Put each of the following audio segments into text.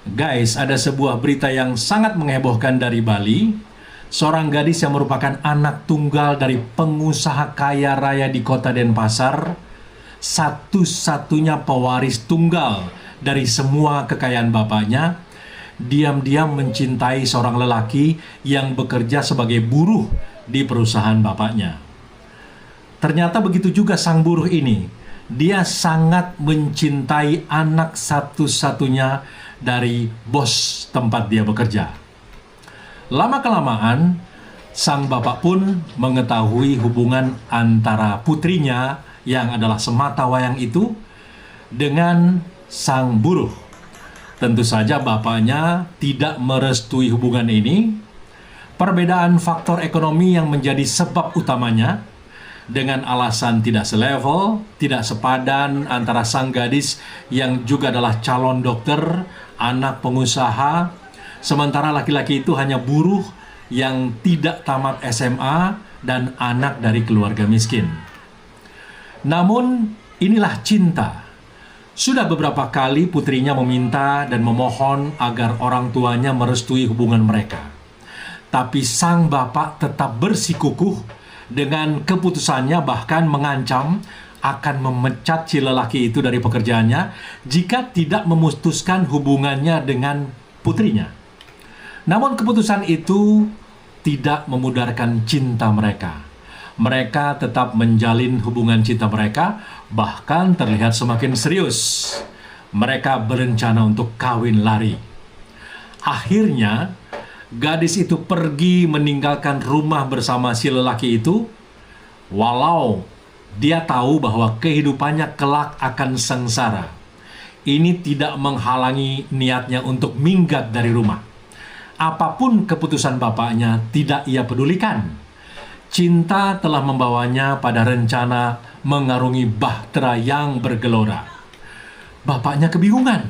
Guys, ada sebuah berita yang sangat menghebohkan dari Bali. Seorang gadis yang merupakan anak tunggal dari pengusaha kaya raya di kota Denpasar, satu-satunya pewaris tunggal dari semua kekayaan bapaknya, diam-diam mencintai seorang lelaki yang bekerja sebagai buruh di perusahaan bapaknya. Ternyata begitu juga sang buruh ini. Dia sangat mencintai anak satu-satunya dari bos tempat dia bekerja. Lama-kelamaan, sang bapak pun mengetahui hubungan antara putrinya yang adalah semata wayang itu dengan sang buruh. Tentu saja bapaknya tidak merestui hubungan ini. Perbedaan faktor ekonomi yang menjadi sebab utamanya, dengan alasan tidak selevel, tidak sepadan antara sang gadis yang juga adalah calon dokter, anak pengusaha, sementara laki-laki itu hanya buruh yang tidak tamat SMA dan anak dari keluarga miskin. Namun, inilah cinta. Sudah beberapa kali putrinya meminta dan memohon agar orang tuanya merestui hubungan mereka. Tapi sang bapak tetap bersikukuh dengan keputusannya, bahkan mengancam akan memecat si lelaki itu dari pekerjaannya jika tidak memutuskan hubungannya dengan putrinya. Namun keputusan itu tidak memudarkan cinta mereka. Mereka tetap menjalin hubungan cinta mereka, bahkan terlihat semakin serius. Mereka berencana untuk kawin lari. Akhirnya, gadis itu pergi meninggalkan rumah bersama si lelaki itu, walau dia tahu bahwa kehidupannya kelak akan sengsara. Ini tidak menghalangi niatnya untuk minggat dari rumah. Apapun keputusan bapaknya tidak ia pedulikan. Cinta telah membawanya pada rencana mengarungi bahtera yang bergelora. Bapaknya kebingungan,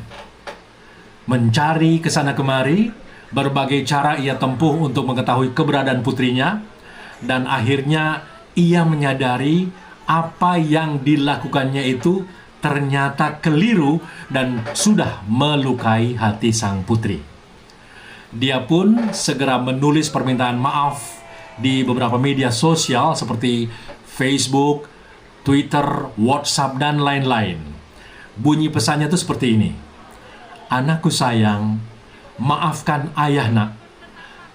mencari kesana kemari. Berbagai cara ia tempuh untuk mengetahui keberadaan putrinya, dan akhirnya ia menyadari apa yang dilakukannya itu ternyata keliru dan sudah melukai hati sang putri. Dia pun segera menulis permintaan maaf di beberapa media sosial seperti Facebook, Twitter, WhatsApp, dan lain-lain. Bunyi pesannya itu seperti ini: "Anakku sayang, maafkan ayah nak.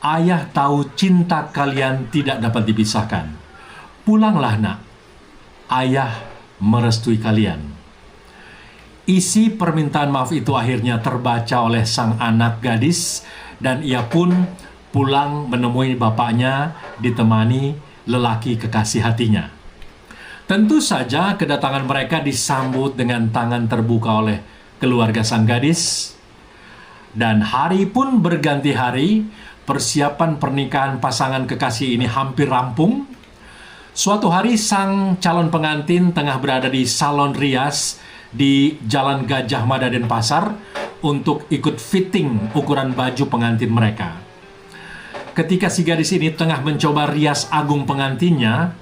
Ayah tahu cinta kalian tidak dapat dipisahkan. Pulanglah nak. Ayah merestui kalian." Isi permintaan maaf itu akhirnya terbaca oleh sang anak gadis, dan ia pun pulang menemui bapaknya ditemani lelaki kekasih hatinya. Tentu saja kedatangan mereka disambut dengan tangan terbuka oleh keluarga sang gadis. Dan hari pun berganti hari, persiapan pernikahan pasangan kekasih ini hampir rampung. Suatu hari sang calon pengantin tengah berada di salon rias di Jalan Gajah Mada Denpasar untuk ikut fitting ukuran baju pengantin mereka. Ketika si gadis ini tengah mencoba rias agung pengantinnya,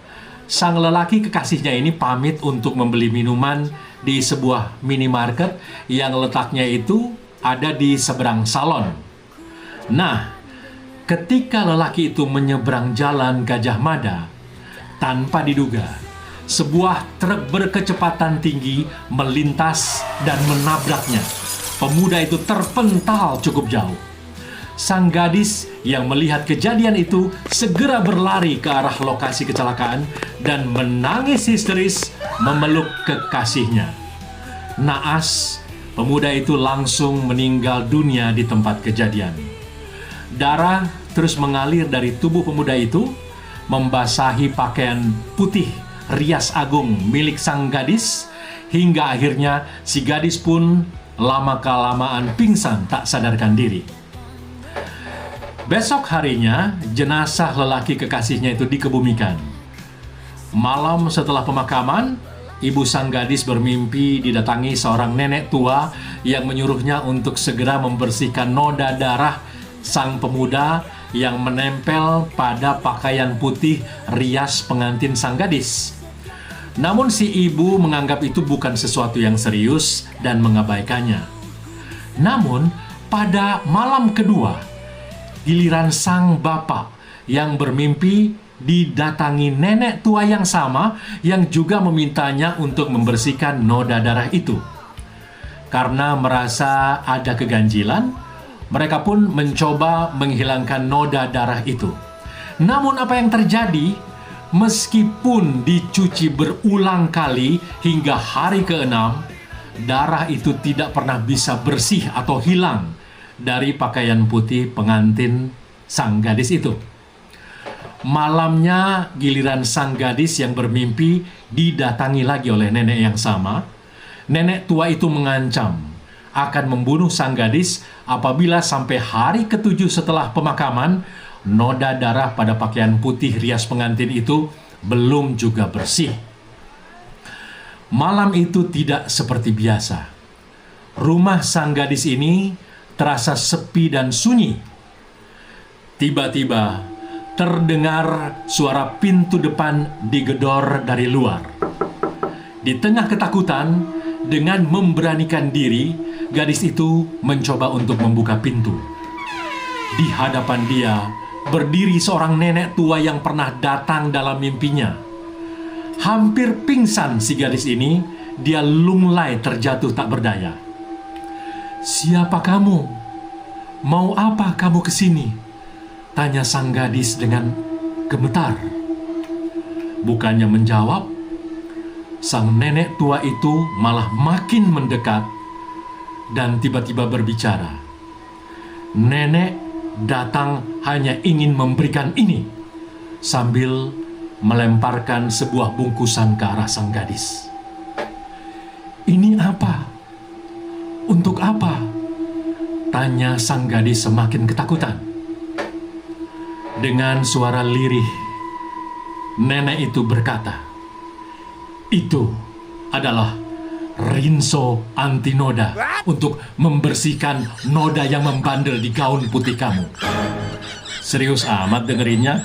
sang lelaki kekasihnya ini pamit untuk membeli minuman di sebuah minimarket yang letaknya itu ada di seberang salon. Nah, ketika lelaki itu menyeberang jalan Gajah Mada, tanpa diduga, sebuah truk berkecepatan tinggi melintas dan menabraknya. Pemuda itu terpental cukup jauh. Sang gadis yang melihat kejadian itu segera berlari ke arah lokasi kecelakaan dan menangis histeris memeluk kekasihnya. Naas, pemuda itu langsung meninggal dunia di tempat kejadian. Darah terus mengalir dari tubuh pemuda itu, membasahi pakaian putih rias agung milik sang gadis, hingga akhirnya si gadis pun lama-kelamaan pingsan tak sadarkan diri. Besok harinya, jenazah lelaki kekasihnya itu dikebumikan. Malam setelah pemakaman, ibu sang gadis bermimpi didatangi seorang nenek tua yang menyuruhnya untuk segera membersihkan noda darah sang pemuda yang menempel pada pakaian putih rias pengantin sang gadis. Namun si ibu menganggap itu bukan sesuatu yang serius dan mengabaikannya. Namun, pada malam kedua, giliran sang bapak yang bermimpi didatangi nenek tua yang sama yang juga memintanya untuk membersihkan noda darah itu. Karena merasa ada keganjilan, mereka pun mencoba menghilangkan noda darah itu. Namun apa yang terjadi? Meskipun dicuci berulang kali hingga hari ke-6, darah itu tidak pernah bisa bersih atau hilang dari pakaian putih pengantin sang gadis itu. Malamnya giliran sang gadis yang bermimpi didatangi lagi oleh nenek yang sama. Nenek tua itu mengancam akan membunuh sang gadis apabila sampai hari ke-7 setelah pemakaman, noda darah pada pakaian putih rias pengantin itu belum juga bersih. Malam itu tidak seperti biasa. Rumah sang gadis ini terasa sepi dan sunyi. Tiba-tiba terdengar suara pintu depan digedor dari luar. Di tengah ketakutan, dengan memberanikan diri, gadis itu mencoba untuk membuka pintu. Di hadapan dia berdiri seorang nenek tua yang pernah datang dalam mimpinya. Hampir pingsan si gadis ini, dia lunglai terjatuh tak berdaya. "Siapa kamu? Mau apa kamu ke sini?" tanya sang gadis dengan gemetar. Bukannya menjawab, sang nenek tua itu malah makin mendekat dan tiba-tiba berbicara. Nenek datang hanya ingin memberikan ini, sambil melemparkan sebuah bungkusan ke arah sang gadis. "Ini apa? Untuk apa?" tanya sang gadis semakin ketakutan. Dengan suara lirih, nenek itu berkata, "Itu adalah rinso anti noda untuk membersihkan noda yang membandel di gaun putih kamu." Serius amat dengerinnya.